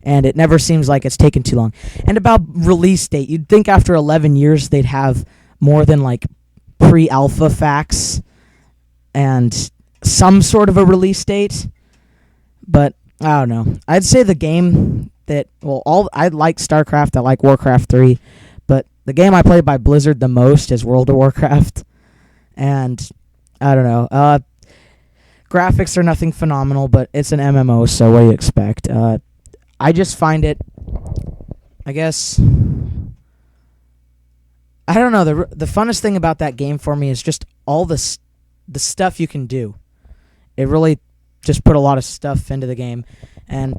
and it never seems like it's taken too long. And about release date, you'd think after 11 years they'd have more than like pre-alpha facts and some sort of a release date, but I don't know. I'd say the game that, I like StarCraft, I like Warcraft 3, but the game I play by Blizzard the most is World of Warcraft, and I don't know. Graphics are nothing phenomenal, but it's an MMO, so what do you expect? I just find it, I guess, I don't know, the funnest thing about that game for me is just all the stuff you can do. It really just put a lot of stuff into the game. And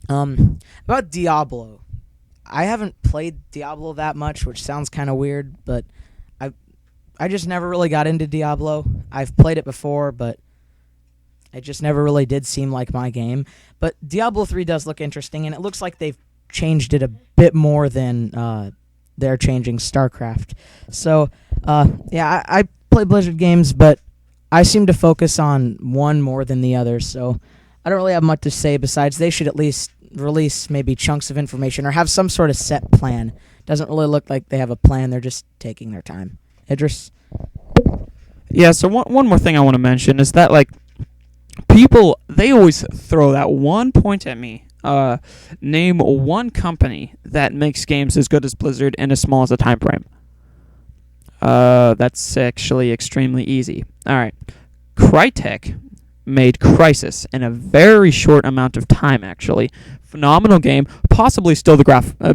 about Diablo, I haven't played Diablo that much, which sounds kind of weird, but I just never really got into Diablo. I've played it before, but it just never really did seem like my game. But Diablo 3 does look interesting, and it looks like they've changed it a bit more than they're changing StarCraft. So, yeah, I play Blizzard games, but I seem to focus on one more than the other, so I don't really have much to say besides they should at least release maybe chunks of information or have some sort of set plan. Doesn't really look like they have a plan. They're just taking their time. Idris? Yeah, so one more thing I want to mention is that, like, people, they always throw that one point at me. Name one company that makes games as good as Blizzard in as small as a time frame. That's actually extremely easy. All right. Crytek made Crysis in a very short amount of time, actually. Phenomenal game, possibly still the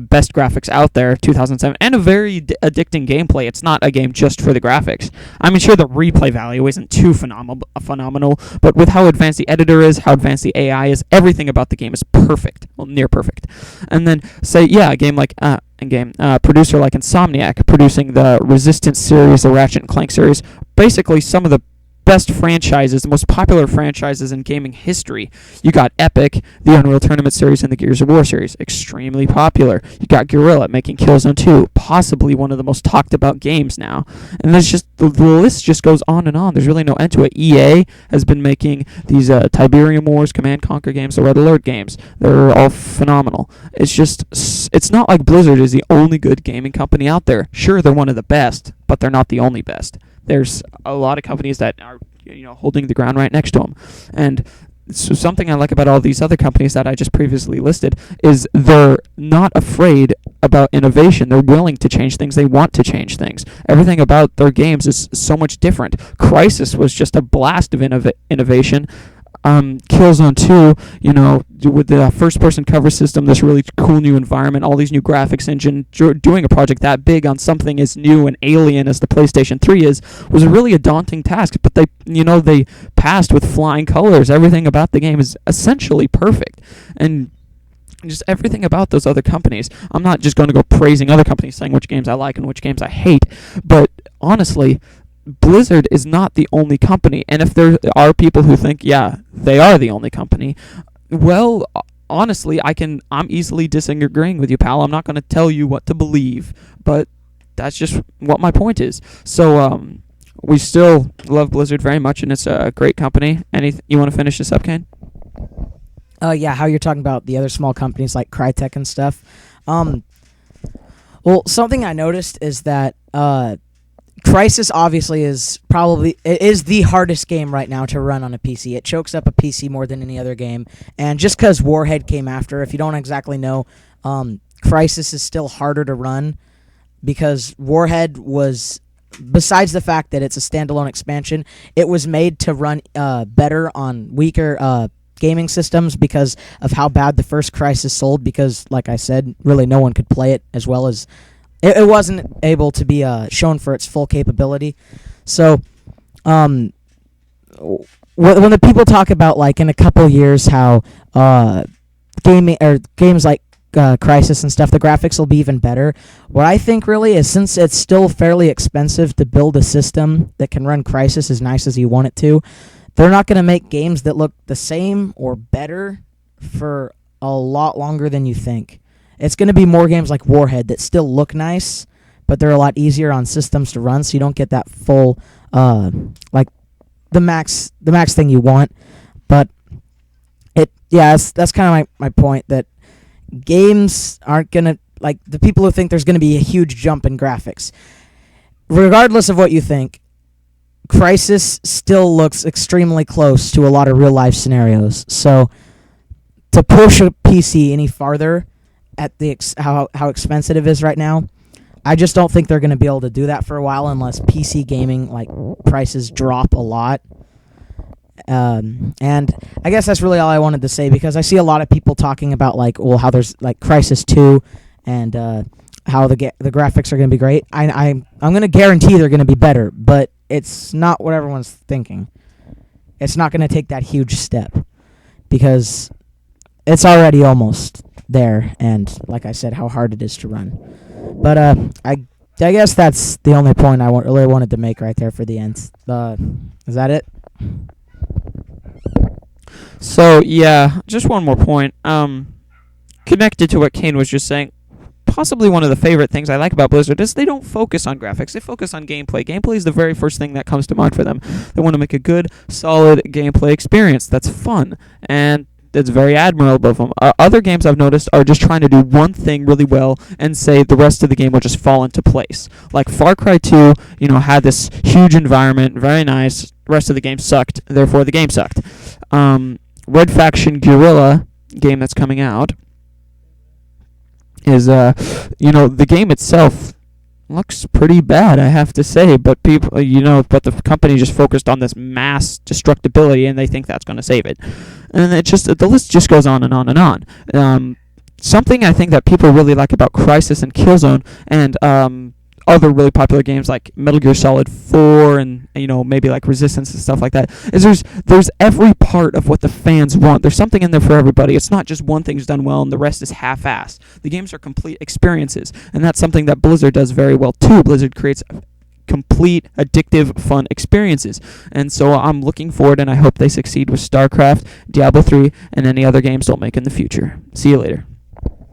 best graphics out there, 2007, and a very addicting gameplay. It's not a game just for the graphics. I mean, sure, the replay value isn't too phenomenal, but with how advanced the editor is, how advanced the AI is, everything about the game is perfect, well, near perfect. And then, say, yeah, a game like... producer like Insomniac, producing the Resistance series, the Ratchet & Clank series, basically some of the best franchises, the most popular franchises in gaming history. You got Epic, the Unreal Tournament series, and the Gears of War series, extremely popular. You got Guerrilla making Killzone 2, possibly one of the most talked about games now. And there's just, the list just goes on and on. There's really no end to it. EA has been making these Tiberium Wars, Command & Conquer games, the Red Alert games. They're all phenomenal. It's not like Blizzard is the only good gaming company out there. Sure, they're one of the best, but they're not the only best. There's a lot of companies that are, holding the ground right next to them. And so something I like about all these other companies that I just previously listed is they're not afraid about innovation. They're willing to change things. They want to change things. Everything about their games is so much different. Crysis was just a blast of innovation. Killzone 2, with the first-person cover system, this really cool new environment, all these new graphics engine, doing a project that big on something as new and alien as the PlayStation 3 was really a daunting task, but they passed with flying colors. Everything about the game is essentially perfect, and just everything about those other companies. I'm not just going to go praising other companies, saying which games I like and which games I hate, but honestly, Blizzard is not the only company, and if there are people who think, yeah, they are the only company, well, honestly, I'm easily disagreeing with you, pal. I'm not going to tell you what to believe, but that's just what my point is. So, we still love Blizzard very much, and it's a great company. You want to finish this up, Kane? Yeah, how you're talking about the other small companies like Crytek and stuff. Well, something I noticed is that, Crysis obviously is the hardest game right now to run on a PC. It chokes up a PC more than any other game. And just because Warhead came after, if you don't exactly know, Crysis is still harder to run because Warhead was, besides the fact that it's a standalone expansion, it was made to run better on weaker gaming systems because of how bad the first Crysis sold, because, like I said, really no one could play it as well as... It wasn't able to be shown for its full capability. So, when the people talk about, like, in a couple years how games like Crysis and stuff, the graphics will be even better, what I think really is, since it's still fairly expensive to build a system that can run Crysis as nice as you want it to, they're not going to make games that look the same or better for a lot longer than you think. It's going to be more games like Warhead that still look nice, but they're a lot easier on systems to run, so you don't get that full, like, the max thing you want. But yeah, that's kind of my point, that games aren't going to, like, the people who think there's going to be a huge jump in graphics, regardless of what you think, Crysis still looks extremely close to a lot of real-life scenarios. So to push a PC any farther at the how expensive it is right now, I just don't think they're going to be able to do that for a while unless PC gaming like prices drop a lot. And I guess that's really all I wanted to say, because I see a lot of people talking about like, well, how there's like Crysis 2 and how the graphics are going to be great. I'm going to guarantee they're going to be better, but it's not what everyone's thinking. It's not going to take that huge step because it's already almost there, and like I said, how hard it is to run. But I guess that's the only point I really wanted to make right there for the end. Is that it? So yeah, just one more point. Connected to what Kane was just saying, possibly one of the favorite things I like about Blizzard is they don't focus on graphics. They focus on gameplay. Gameplay is the very first thing that comes to mind for them. They want to make a good, solid gameplay experience that's fun, and it's very admirable of them. Other games I've noticed are just trying to do one thing really well and say the rest of the game will just fall into place. Like Far Cry 2, had this huge environment, very nice. The rest of the game sucked, therefore the game sucked. Red Faction Guerrilla game that's coming out is, the game itself looks pretty bad, I have to say, but people, but the company just focused on this mass destructibility, and they think that's going to save it, and the list just goes on and on and on. Something I think that people really like about Crysis and Killzone and other really popular games like Metal Gear Solid 4 and maybe like Resistance and stuff like that is there's every part of what the fans want. There's something in there for everybody. It's not just one thing's done well and the rest is half-assed. The games are complete experiences, and that's something that Blizzard does very well too. Blizzard creates complete, addictive, fun experiences, and so I'm looking forward, and I hope they succeed with StarCraft, Diablo 3, and any other games they'll make in the future. See you later.